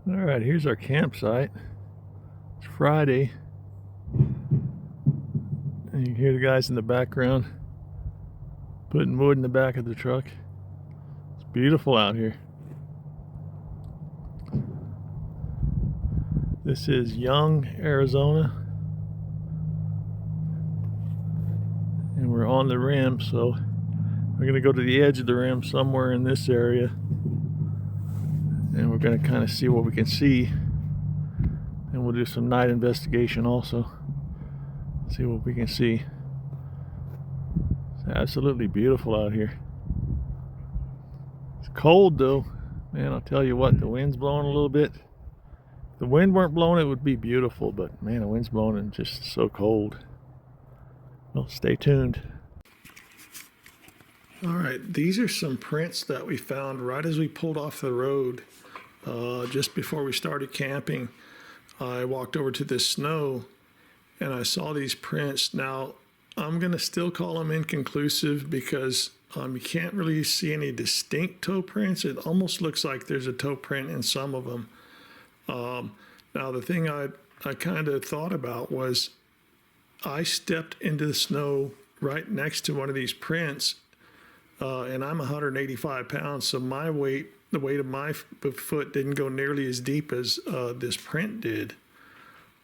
All right, here's our campsite. It's Friday, and you can hear the guys in the background putting wood in the back of the truck. It's beautiful out here. This is Young, Arizona, and we're on the rim, so we're going to go to the edge of the rim somewhere in this area, and we're going to kind of see what we can see, and we'll do some night investigation also, see what we can see. It's absolutely beautiful out here. It's cold though, man. I'll tell you what, the wind's blowing a little bit. If the wind weren't blowing, it would be beautiful, but man, the wind's blowing and just so cold. Well, stay tuned. All right, these are some prints that we found right as we pulled off the road. Just before we started camping, I walked over to this snow and I saw these prints. Now, I'm going to still call them inconclusive because you can't really see any distinct toe prints. It almost looks like there's a toe print in some of them. Now, the thing I kind of thought about was I stepped into the snow right next to one of these prints, and I'm 185 pounds, so my weight, the weight of my foot didn't go nearly as deep as this print did.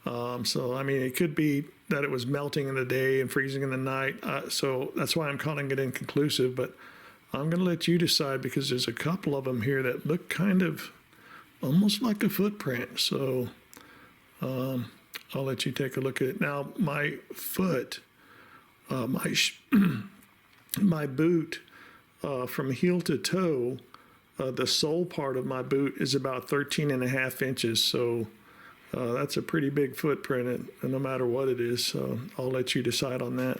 So, I mean, it could be that it was melting in the day and freezing in the night. So that's why I'm calling it inconclusive, but I'm going to let you decide because there's a couple of them here that look kind of almost like a footprint. So I'll let you take a look at it. Now, my foot, my boot, from heel to toe, the sole part of my boot is about 13.5 inches. So that's a pretty big footprint, and no matter what it is. So I'll let you decide on that.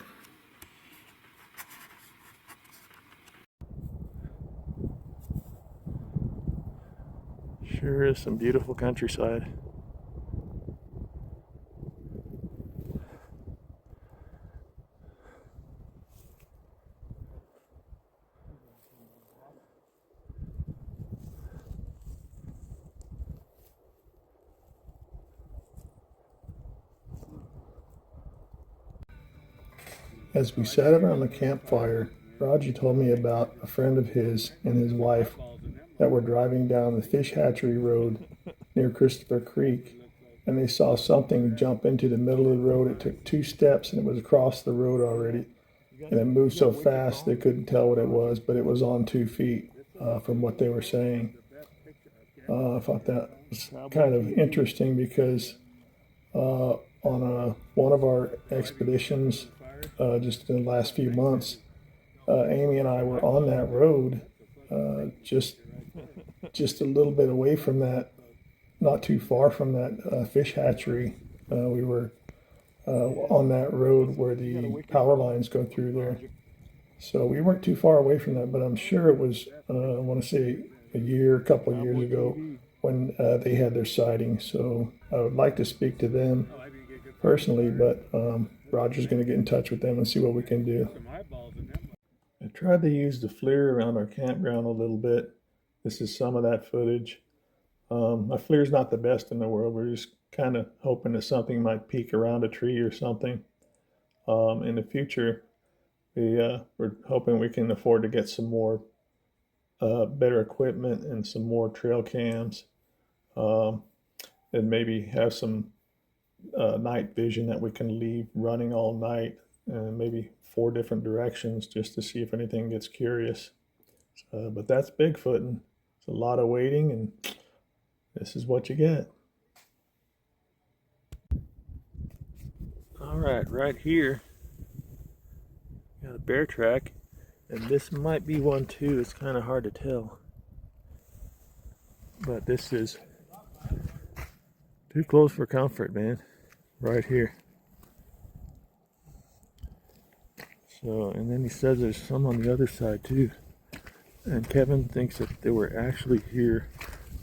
Sure is some beautiful countryside. As we sat around the campfire, Raji told me about a friend of his and his wife that were driving down the fish hatchery road near Christopher Creek, and they saw something jump into the middle of the road. It took 2 steps and it was across the road already, and it moved so fast they couldn't tell what it was, but it was on 2 feet from what they were saying. I thought that was kind of interesting because on one of our expeditions, just in the last few months, Amy and I were on that road, just a little bit away from that, not too far from that fish hatchery. We were on that road where the power lines go through there. So we weren't too far away from that, but I'm sure it was, I want to say a couple of years ago when they had their sighting. So I would like to speak to them personally, but Roger's going to get in touch with them and see what we can do. I tried to use the FLIR around our campground a little bit. This is some of that footage. My FLIR's not the best in the world. We're just kind of hoping that something might peek around a tree or something. In the future, we're hoping we can afford to get some more better equipment and some more trail cams, and maybe have some night vision that we can leave running all night, and maybe 4 different directions just to see if anything gets curious. But that's Bigfooting. It's a lot of waiting, and this is what you get. All right here, got a bear track, and this might be one too. It's kind of hard to tell, but this is too close for comfort, man. Right here. So, and then he says there's some on the other side too. And Kevin thinks that they were actually here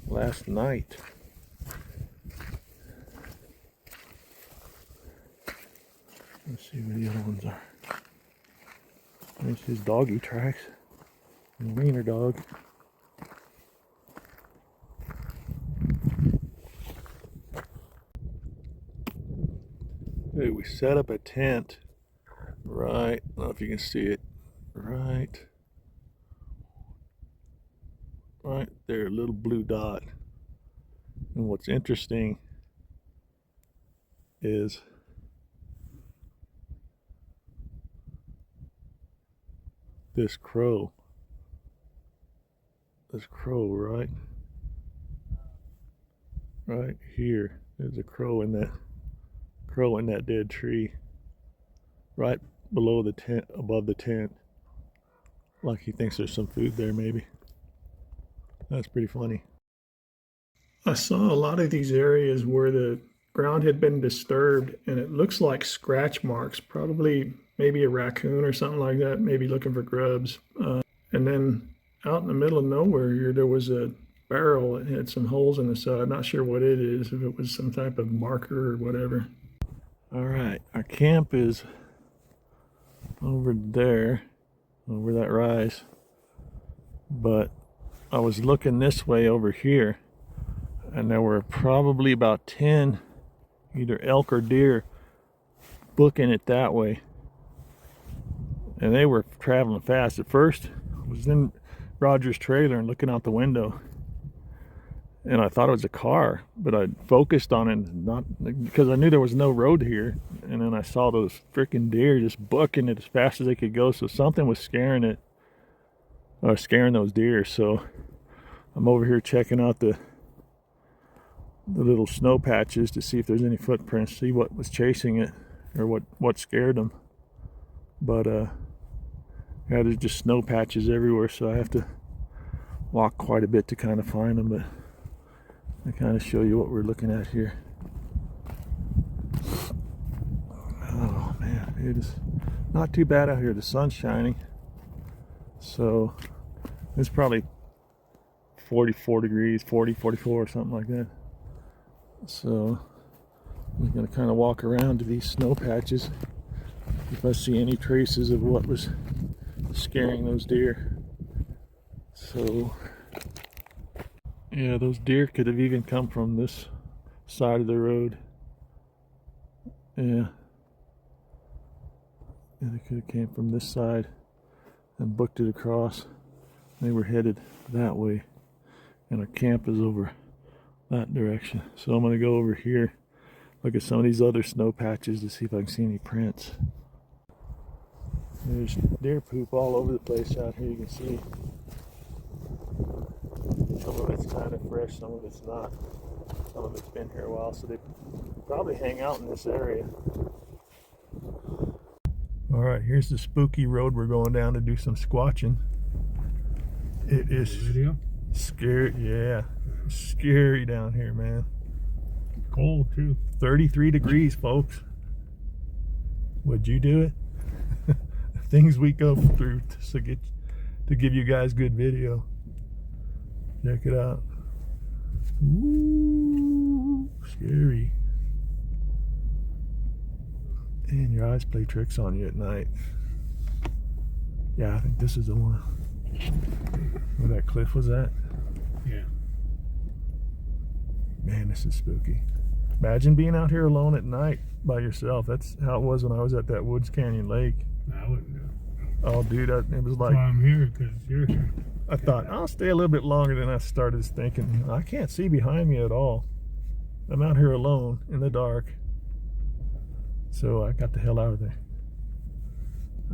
last night. Let's see where the other ones are. There's his doggy tracks. The wiener dog. Hey, we set up a tent right, I don't know if you can see it, right there, a little blue dot. And what's interesting is this crow right here. There's a crow in that dead tree right below the tent, above the tent, like he thinks there's some food there maybe. That's pretty funny. I saw a lot of these areas where the ground had been disturbed and it looks like scratch marks, probably maybe a raccoon or something like that, maybe looking for grubs. And then out in the middle of nowhere here, there was a barrel that had some holes in the side. Not sure what it is, if it was some type of marker or whatever. All right, our camp is over there, over that rise. But I was looking this way over here, and there were probably about 10 either elk or deer booking it that way. And they were traveling fast. At first, I was in Roger's trailer and looking out the window, and I thought it was a car, but I focused on it, not because I knew there was no road here. And then I saw those freaking deer just booking it as fast as they could go. So something was scaring it, or scaring those deer. So I'm over here checking out the little snow patches to see if there's any footprints, see what was chasing it or what scared them. But yeah, there's just snow patches everywhere, so I have to walk quite a bit to kind of find them. But I kind of show you what we're looking at here. Oh man, it is not too bad out here. The sun's shining, so it's probably 44 degrees, 40, 44 or something like that. So I'm going to kind of walk around to these snow patches if I see any traces of what was scaring those deer. So yeah, those deer could have even come from this side of the road. Yeah, they could have came from this side and booked it across. They were headed that way, and our camp is over that direction. So I'm going to go over here, look at some of these other snow patches to see if I can see any prints. There's deer poop all over the place out here, you can see. Some of it's kind of fresh, some of it's not. Some of it's been here a while, so they probably hang out in this area. All right, here's the spooky road we're going down to do some squatching. It is scary, yeah, scary down here, man. Cold too. 33 degrees, folks. Would you do it? Things we go through to give you guys good video. Check it out. Ooh, scary. And your eyes play tricks on you at night. Yeah, I think this is the one. Where that cliff was at? Yeah. Man, this is spooky. Imagine being out here alone at night by yourself. That's how it was when I was at that Woods Canyon Lake. I wouldn't do it. Oh, dude, it was like... That's why I'm here, because you're here. I thought, I'll stay a little bit longer. Then I started thinking, I can't see behind me at all. I'm out here alone in the dark. So I got the hell out of there.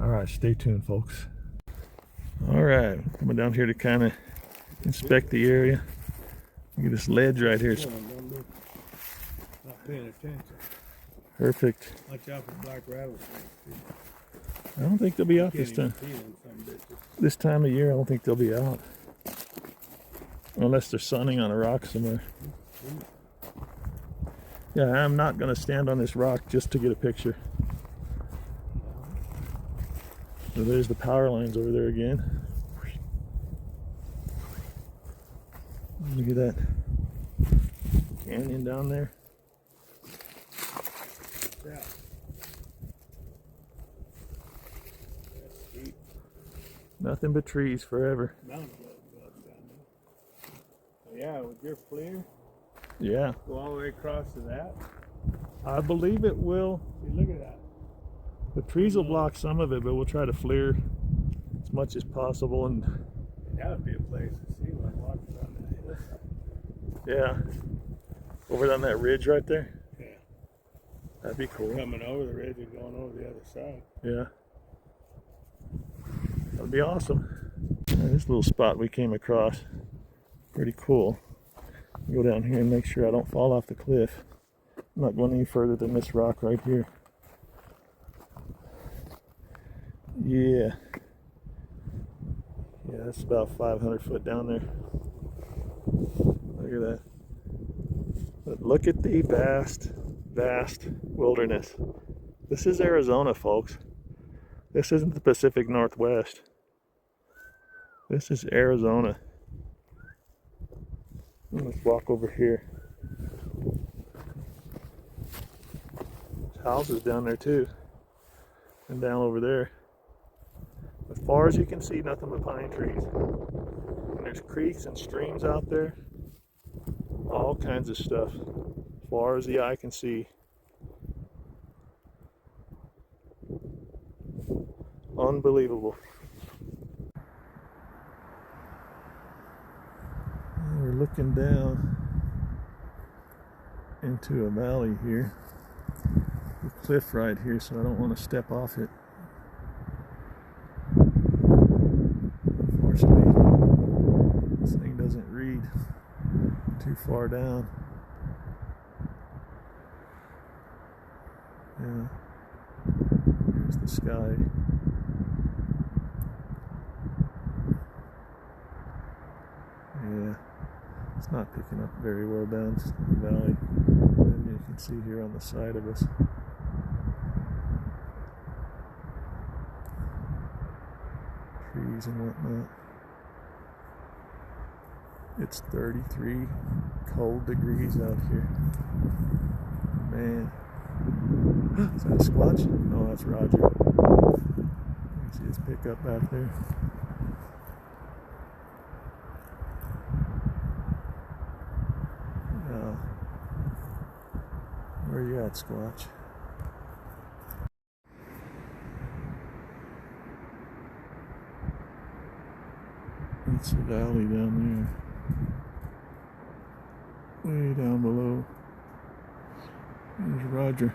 All right, stay tuned, folks. All right, coming down here to kind of inspect the area. Look at this ledge right here. Not paying attention. Perfect. Watch out for black rattlesnakes. I don't think they'll be out this time. This time of year, I don't think they'll be out. Unless they're sunning on a rock somewhere. Yeah, I'm not going to stand on this rock just to get a picture. So there's the power lines over there again. Look at that canyon down there. Yeah. Nothing but trees forever. Mountain down there. Yeah, with your flare, Yeah. go all the way across to that. I believe it will. See, look at that. The trees will block some of it, but we'll try to flare as much as possible. And That would be a place to see like walking down that hillside. yeah, over on that ridge right there. Yeah. That'd be cool. Coming over the ridge and going over the other side. Yeah. That'd be awesome. This little spot we came across, pretty cool. Go down here and make sure I don't fall off the cliff. I'm not going any further than this rock right here. Yeah. Yeah, that's about 500 foot down there. Look at that. But look at the vast, vast wilderness. This is Arizona, folks. This isn't the Pacific Northwest. This is Arizona. Let's walk over here. There's houses down there too. And down over there. As far as you can see, nothing but pine trees. And there's creeks and streams out there. All kinds of stuff. As far as the eye can see. Unbelievable. And we're looking down into a valley here. A cliff right here, so I don't want to step off it. Unfortunately, this thing doesn't read too far down. Yeah, here's the sky. Yeah, it's not picking up very well down the valley. And you can see here on the side of us. Trees and whatnot. It's 33 cold degrees out here. Man. Is that a squatch? No, that's Roger. You can see his pickup back there. Where you at, Squatch? That's the valley down there. Way down below. There's Roger.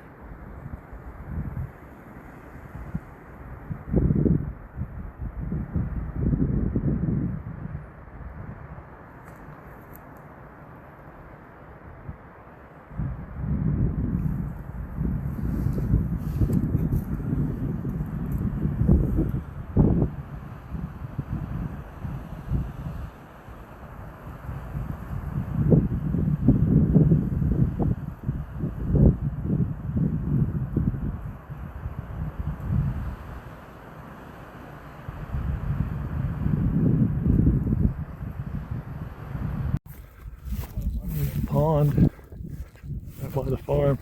Pond right by the farm.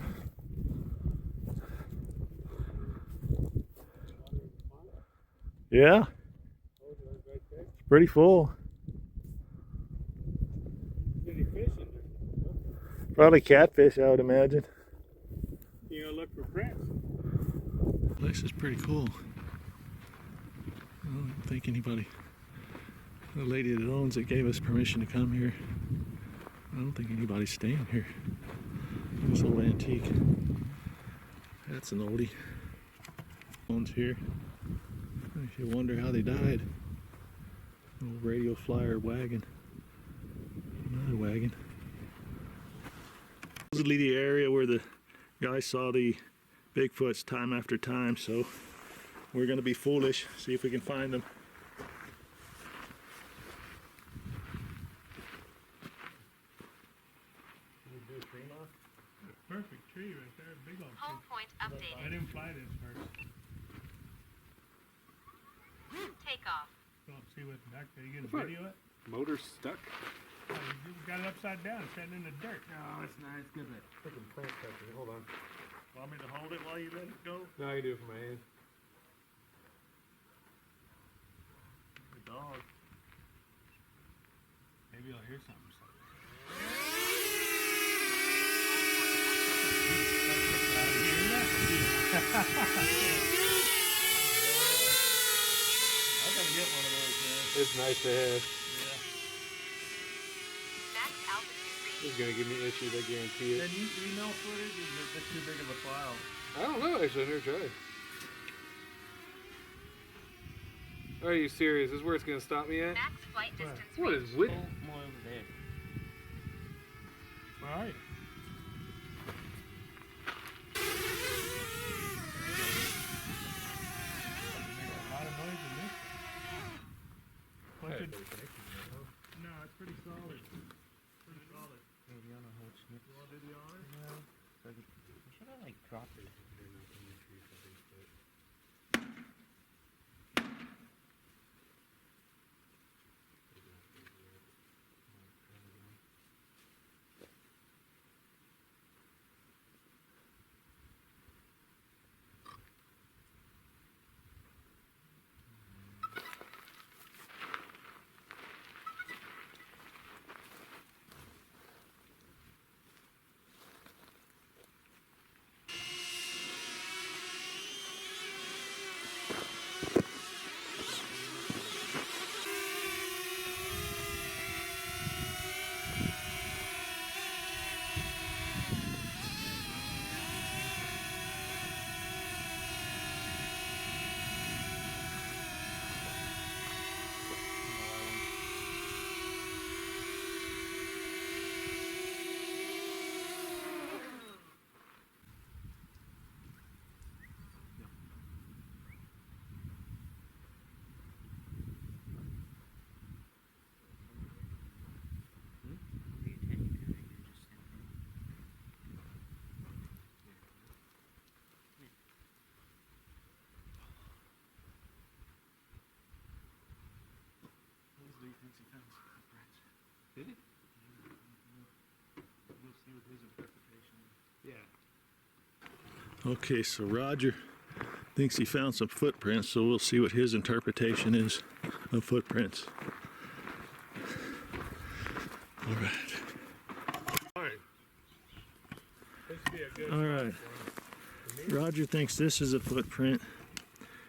Yeah, it's pretty full. Any fish in there? Probably catfish, I would imagine. You gotta look for prints. Place is pretty cool. I don't think anybody, the lady that owns it gave us permission to come here. I don't think anybody's staying here. It's a little antique. That's an oldie. Owns here. Makes you wonder how they died. Old radio flyer wagon. Another wagon. Supposedly the area where the guy saw the Bigfoots time after time, so we're gonna be foolish, see if we can find them. Perfect tree right there, big old Home tree. point I updated. didn't fly this first. Take off. Don't see what back there. You get a video it? Motor stuck? Oh, you got it upside down, sitting in the dirt. Oh, that's nice. Good bit. Freaking plant country. Hold on. Want me to hold it while you let it go? No, I can do it for my hand. The dog. Maybe I'll hear something. gotta get one of those, man. It's nice to have. Yeah. Max altitude reached. It's gonna give me issues, I guarantee it. Can you email footage? Or is it too big of a file? I don't know, actually. I never tried. Are you serious? This is where it's gonna stop me at? Max flight distance What reached. is with? More over there. All right. Make a lot of noise in this. No, it's pretty solid. Pretty solid. Maybe on a whole snip. You want to do the honors? Yeah. Should I like drop it? Did he? We'll see what his interpretation is. Yeah. Okay, so Roger thinks he found some footprints, so we'll see what his interpretation is of footprints. All right. Alright. This would be a good All spot right. for him. Roger thinks this is a footprint,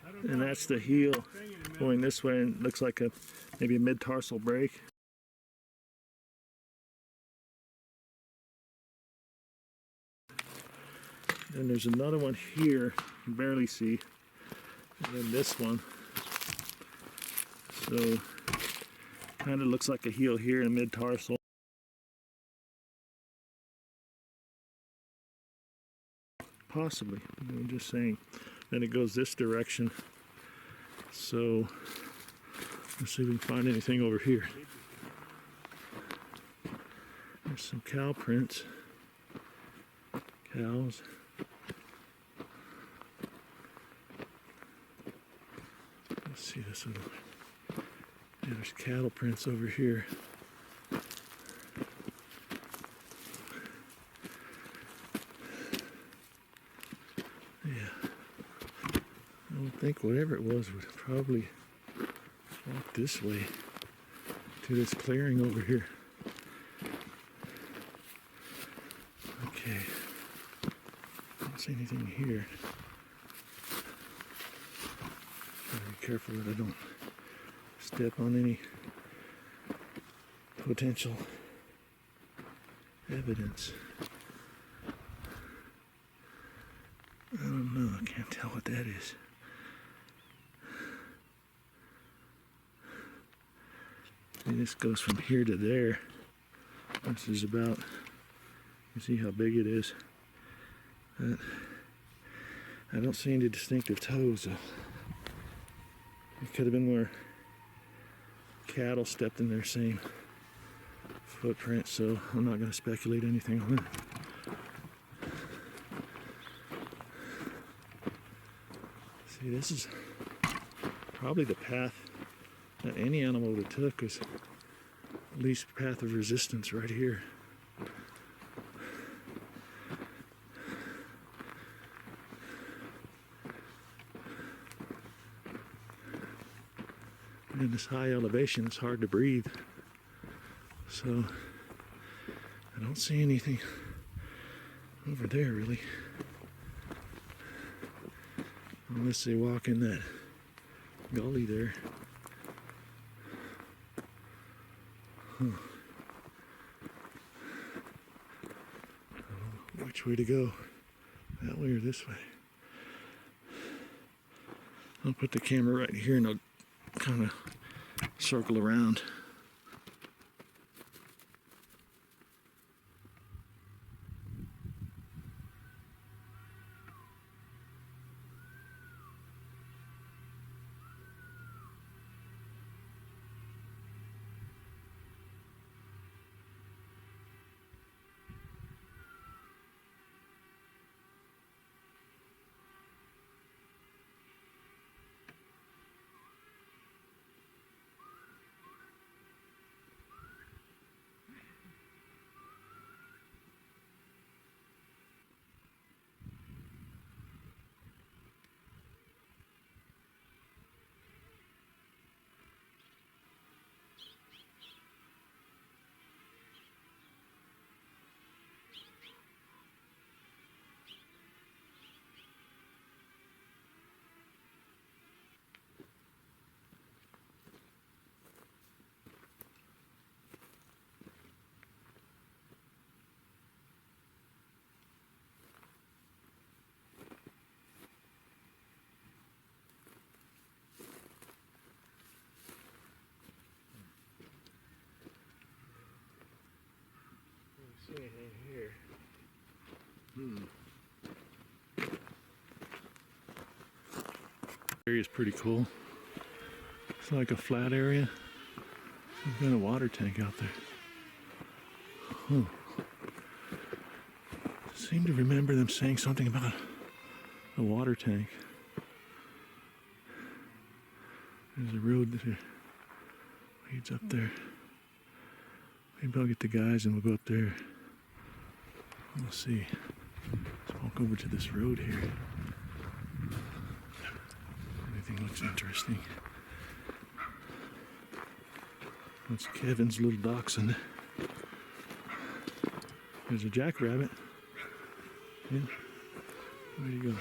I don't and know. that's the heel Thing in the middle. going this way, and it looks like maybe a mid-tarsal break. And there's another one here, you can barely see, and then this one. So, kind of looks like a heel here and mid-tarsal. Possibly, I'm just saying. Then it goes this direction. So, let's see if we can find anything over here. There's some cow prints. Cows. Let's see this one. Yeah, there's cattle prints over here. Yeah. I would think whatever it was would probably walk this way to this clearing over here. Okay. Don't see anything here. Gotta be careful that I don't step on any potential evidence. I don't know, I can't tell what that is. See, this goes from here to there. This is about, you see how big it is. But I don't see any distinctive toes. It could have been where cattle stepped in their same footprint, so I'm not going to speculate anything on that. See, this is probably the path that any animal would have took, is least path of resistance right here. In this high elevation, it's hard to breathe. So I don't see anything over there really. Unless they walk in that gully there. Huh. Which way to go? That way or this way? I'll put the camera right here and I'll kind of circle around. See anything here? Area is pretty cool. It's like a flat area. There's been a water tank out there. Seem to remember them saying something about a water tank. There's a road that leads up there. Maybe I'll get the guys and we'll go up there. We'll see. Let's walk over to this road here. Everything looks interesting. That's Kevin's little dachshund. There's a jackrabbit. Yeah. Where'd he go?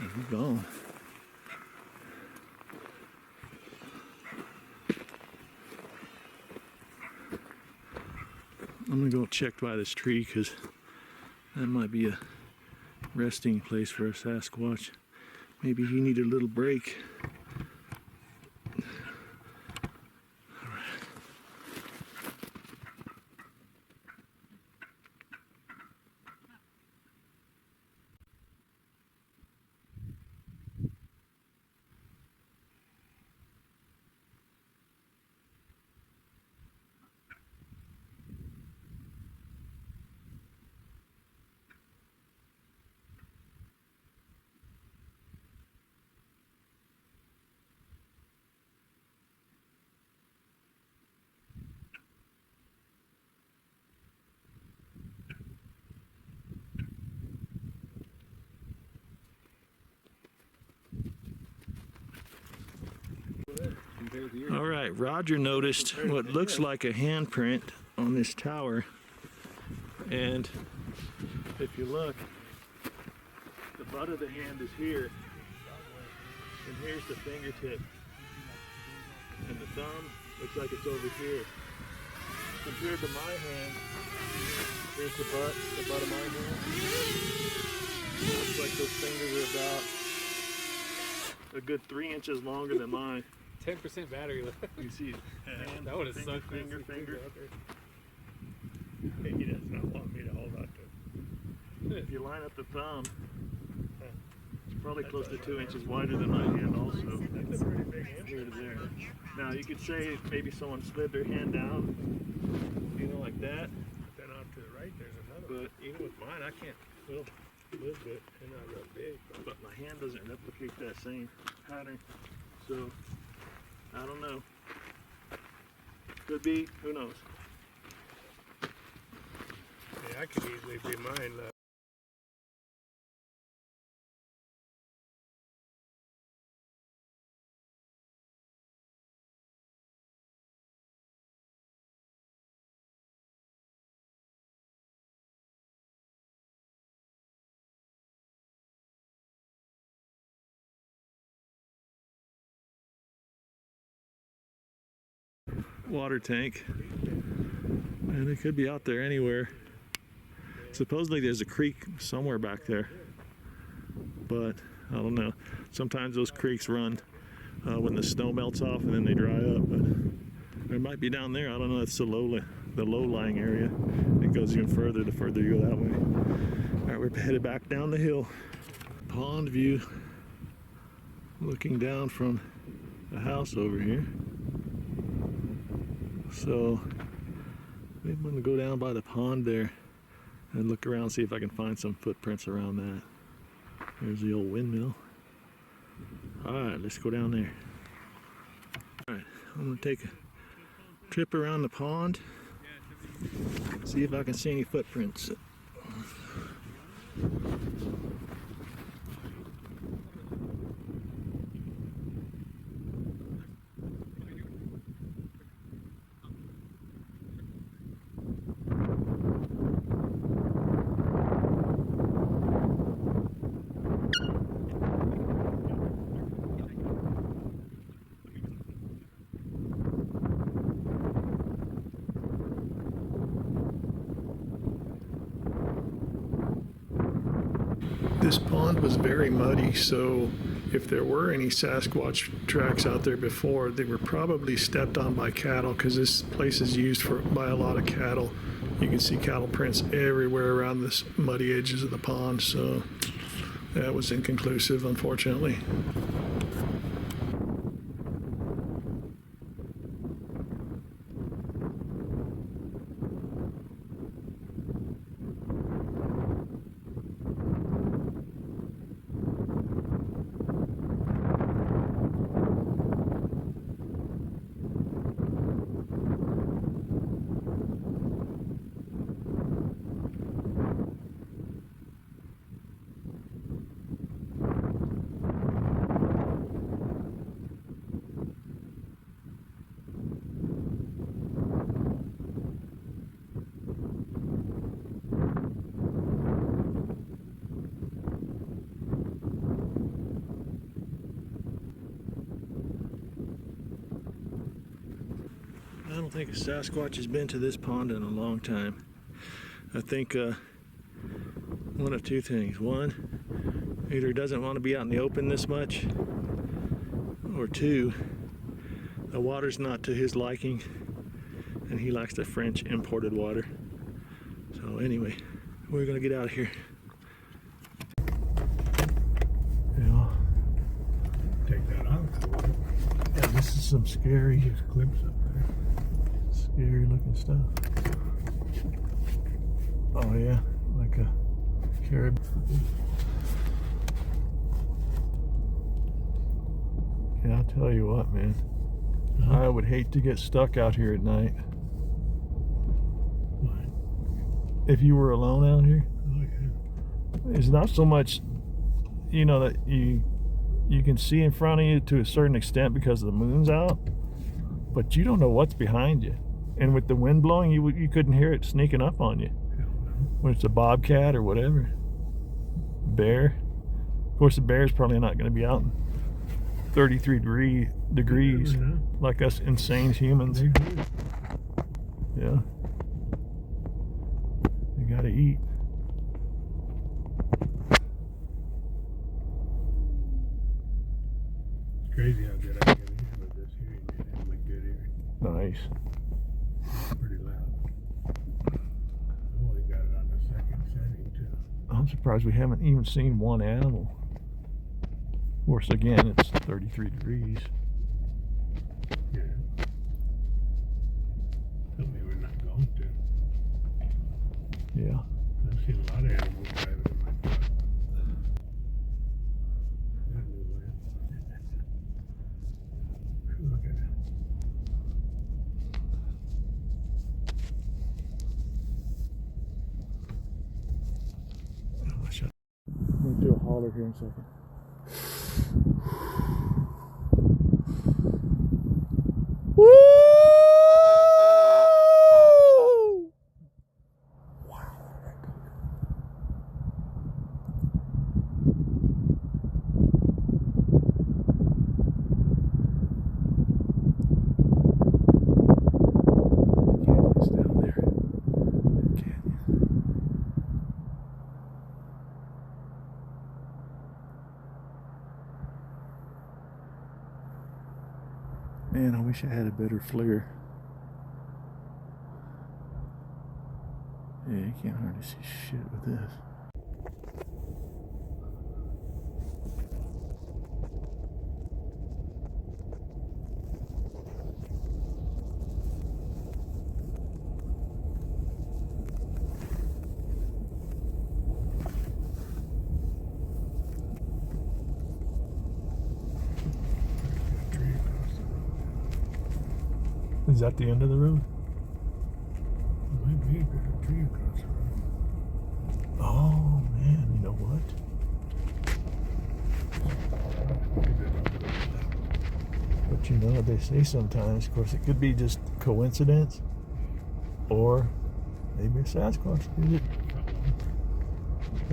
Oh, he's gone. I'm gonna go check by this tree because that might be a resting place for a Sasquatch. Maybe he needed a little break. All right, Roger noticed what looks like a handprint on this tower. And if you look, the butt of the hand is here. And here's the fingertip. And the thumb looks like it's over here. Compared to my hand, here's the butt of my hand. Looks like those fingers are about a good 3 inches longer than mine. 10% battery left. You see, hand, That would have finger, sucked. finger. He does not want me to hold on to it. If you line up the thumb, it's probably close to 2 inches wider than my hand also. That's a pretty big hand. Here to there. Now you could say maybe someone slid their hand down, like that. Then off to the right, there's another one. But even with mine, I can't, well, a little bit. They're not real big. But my hand doesn't replicate that same pattern. So, I don't know. Could be, who knows? Yeah, I could easily be mine. water tank. And it could be out there anywhere. Supposedly there's a creek somewhere back there. But I don't know. Sometimes those creeks run when the snow melts off and then they dry up. But it might be down there. I don't know. It's the low-lying area. It goes even further the further you go that way. All right, we're headed back down the hill. Pond view. Looking down from the house over here. So maybe I'm gonna go down by the pond there and look around, see if I can find some footprints around that. There's the old windmill. All right, let's go down there. All right, I'm gonna take a trip around the pond, see if I can see any footprints. This pond was very muddy, so if there were any Sasquatch tracks out there before, they were probably stepped on by cattle, because this place is used by a lot of cattle. You can see cattle prints everywhere around the muddy edges of the pond, so that was inconclusive, unfortunately. I don't think a Sasquatch has been to this pond in a long time. I think one of two things. One, either he doesn't want to be out in the open this much, or two, the water's not to his liking and he likes the French imported water. So anyway, we're gonna get out of here. Yeah. Take that off. Yeah, this is some scary Clips up there. Scary looking stuff. Oh yeah, like a caribou. Yeah, I'll tell you what, man. I would hate to get stuck out here at night. What? If you were alone out here, Oh yeah. it's not so much, you know, that you can see in front of you to a certain extent because the moon's out, but you don't know what's behind you. And with the wind blowing, you couldn't hear it sneaking up on you. Hell no. When it's a bobcat or whatever. Bear. Of course, the bear's probably not going to be out in 33 degrees You never know. like us insane humans. They do. Yeah. You got to eat. It's crazy how good I can hear with this hearing. You have a good hearing. Nice. Pretty loud. I only got it on the second setting too. I'm surprised we haven't even seen one animal. Of course, again, it's 33 degrees. Yeah. Tell me we're not going to. Yeah. I've seen a lot of animals driving in my truck. That new one. Look at it. Oh, shut. I'm going to do a holler here in a second. Woo! wish I had a better flare. Yeah, you can't hardly see shit with this. Tree across the road. Is that the end of the road? Might be a tree across the road. Oh man, you know what? But you know, they say sometimes, of course, it could be just coincidence, or maybe a Sasquatch did it.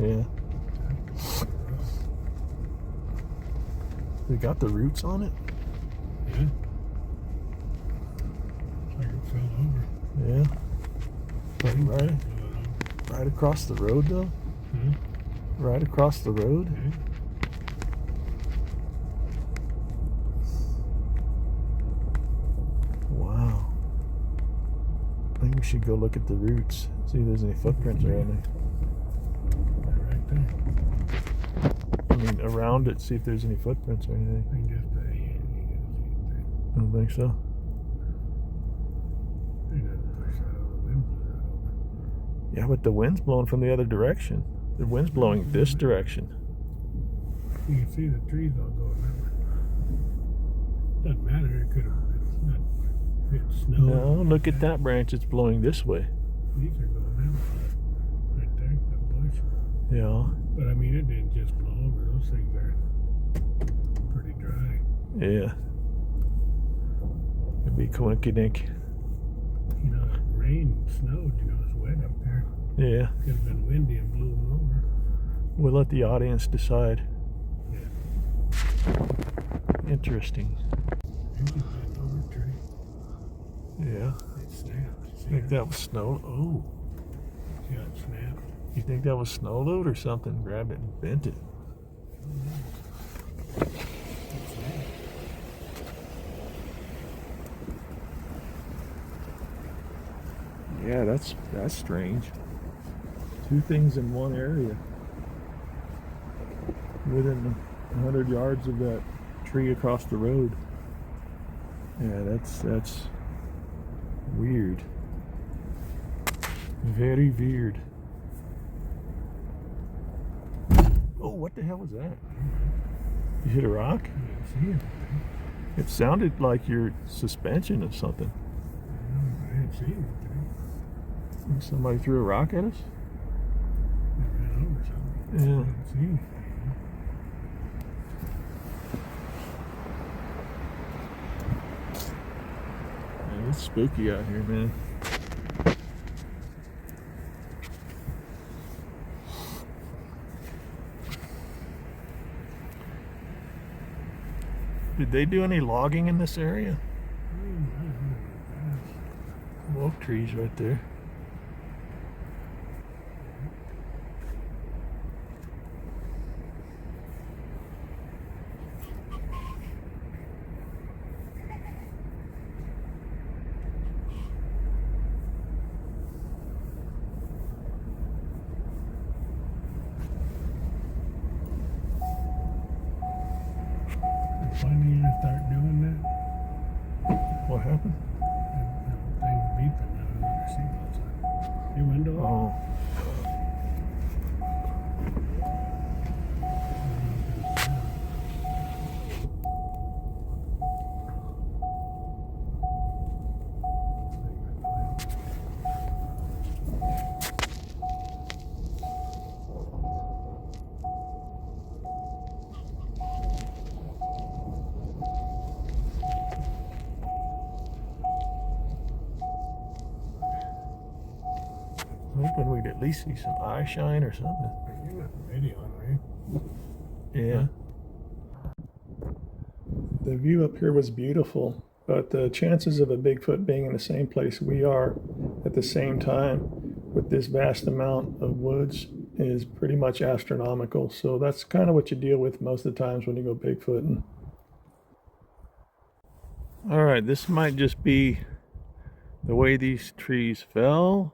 Yeah. They got the roots on it. Yeah. It's like it fell over. Yeah. But Blew it right across the road though. over. Right across the road. Okay. Wow. I think we should go look at the roots. See if there's any footprints around there. They're right there. I mean, around it, see if there's any footprints or anything. I think just the hand you can see it I don't think so. there. They didn't push that over. Wind blew that over. Yeah, but the wind's blowing from the other direction. The wind's blowing this direction. You can see the trees all going that way. Doesn't matter. It could have. It's not. If it snowed. No, look at that branch. It's blowing this way. These are going that way. Right there, that bush. Yeah. But I mean, it didn't just blow over. Those things are pretty dry. Yeah. It'd be coinkydink. You know, it rained, snowed. You know, it's wet up there. Yeah. Could have been windy and blew them over. We'll let the audience decide. Yeah. Interesting. Maybe bent over tree. Yeah. It snapped. I think that was snow. Oh. See how it snapped? You think that was snow load or something? Grabbed it and bent it. It snapped. Yeah, that's strange. Two things in one area. Within 100 yards of that tree across the road. Yeah, that's weird. Very weird. Oh, what the hell was that? You hit a rock? I didn't see it. It sounded like your suspension of something. I didn't see it. Think somebody threw a rock at us? It ran over something. Yeah. I didn't see anything. Man, it's spooky out here, man. Did they do any logging in this area? Oak trees right there. Finally, you start doing that. What happened? That thing beeping now on your seatbelts on. Your window up? Oh, hoping we'd at least see some eye shine or something. You're not videoing, right? Yeah. The view up here was beautiful, but the chances of a Bigfoot being in the same place we are at the same time with this vast amount of woods is pretty much astronomical. So that's kind of what you deal with most of the times when you go Bigfooting. All right, this might just be the way these trees fell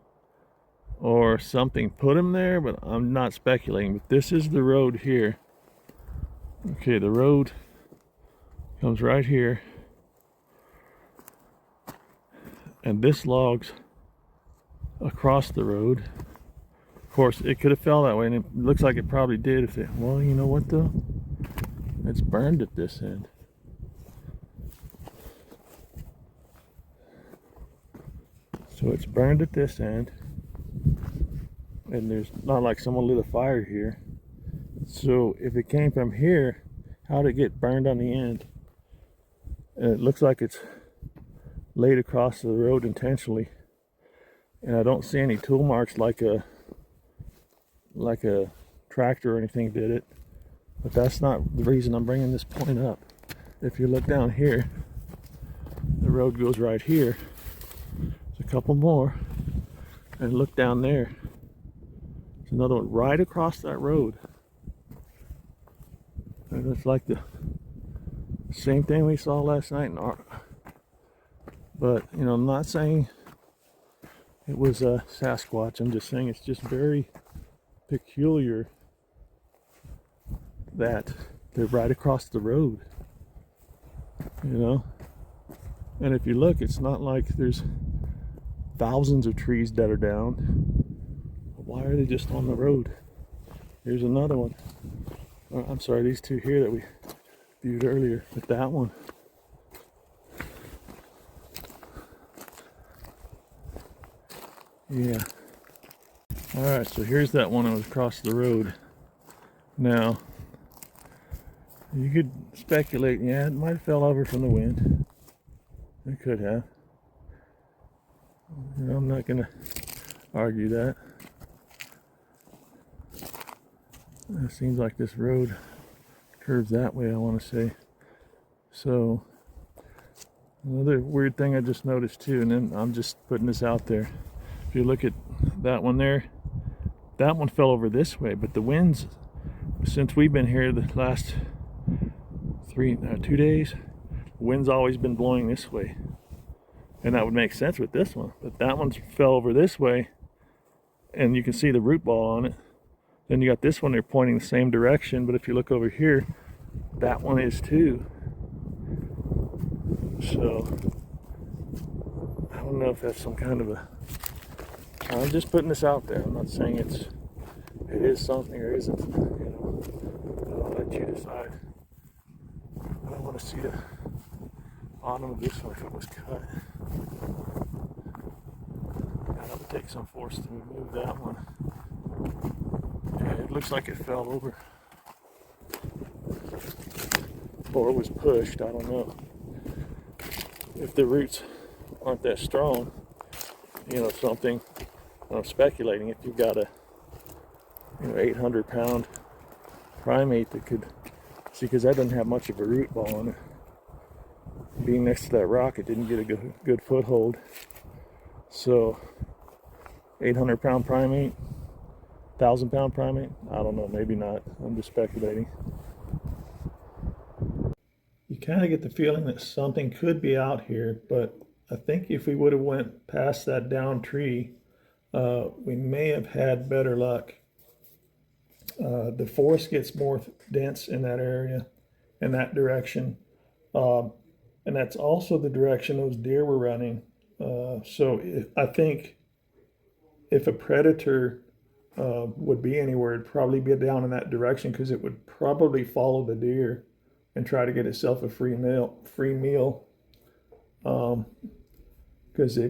or something put them there, but I'm not speculating. But this is the road here. Okay, the road comes right here, and this log's across the road. Of course, it could have fell that way, and it looks like it probably did. If it, well, you know what though? It's burned at this end. So it's burned at this end, and there's not like someone lit a fire here. So if it came from here, how did it get burned on the end? And it looks like it's laid across the road intentionally. And I don't see any tool marks like a tractor or anything did it. But that's not the reason I'm bringing this point up. If you look down here, the road goes right here. There's a couple more. And look down there. There's another one right across that road. And it's like the same thing we saw last night. But, you know, I'm not saying it was a Sasquatch. I'm just saying it's just very peculiar that they're right across the road, you know. And if you look, it's not like there's thousands of trees that are down. Why are they just on the road? Here's another one. I'm sorry, these two here that we viewed earlier, but that one. Yeah. All right, so here's that one that was across the road. Now, you could speculate, yeah, it might have fell over from the wind. It could have. You know, I'm not gonna argue that. It seems like this road curves that way, I want to say. So, another weird thing I just noticed too, and then I'm just putting this out there. If you look at that one there, that one fell over this way, but the winds, since we've been here the last 2 days, the wind's always been blowing this way. And that would make sense with this one, but that one fell over this way, and you can see the root ball on it. Then you got this one, they're pointing the same direction, but if you look over here, that one is too. So, I don't know if that's some kind of a, I'm just putting this out there. I'm not saying it is something or isn't, you know. I'll let you decide. I don't want to see the bottom of this one if it was cut. That would take some force to remove that one. Yeah, it looks like it fell over. Or it was pushed, I don't know. If the roots aren't that strong, you know, something, I'm speculating, if you've got a 800-pound primate that could, see, because that doesn't have much of a root ball on it. Being next to that rock, it didn't get a good foothold. So, 800-pound primate, 1,000-pound primate, I don't know, maybe not. I'm just speculating. You kind of get the feeling that something could be out here, but I think if we would have went past that down tree, we may have had better luck. The forest gets more dense in that area, in that direction. And that's also the direction those deer were running. So I think if a predator would be anywhere, it'd probably be down in that direction, because it would probably follow the deer and try to get itself a free meal. Because they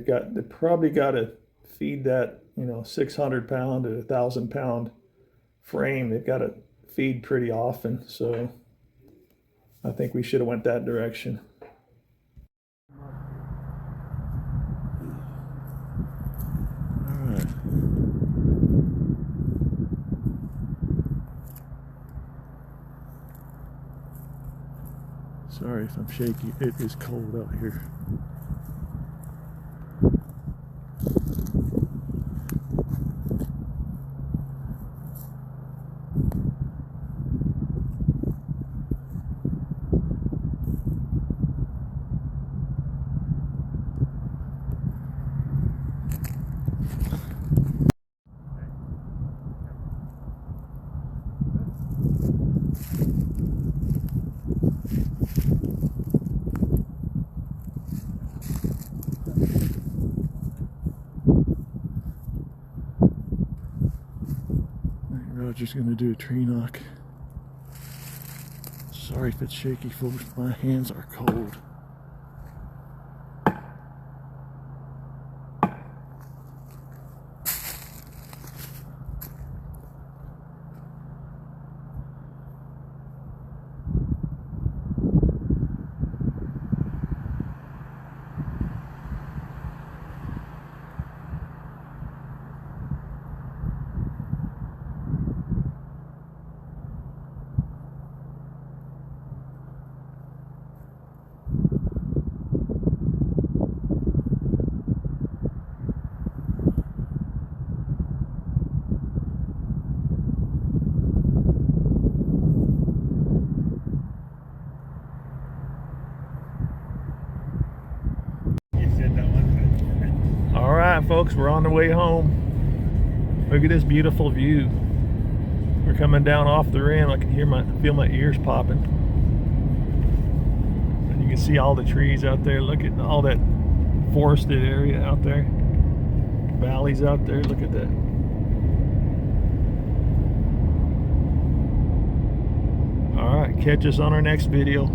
probably got to feed that 600-pound to 1,000-pound frame. They've got to feed pretty often. So I think we should have went that direction. Sorry if I'm shaky. It is cold out here. Roger's gonna do a tree knock. Sorry if it's shaky, folks. My hands are cold. All right, folks, we're on the way home. Look at this beautiful view. We're coming down off the rim. I can feel my ears popping. And you can see all the trees out there. Look at all that forested area out there. Valleys out there. Look at that. All right, catch us on our next video.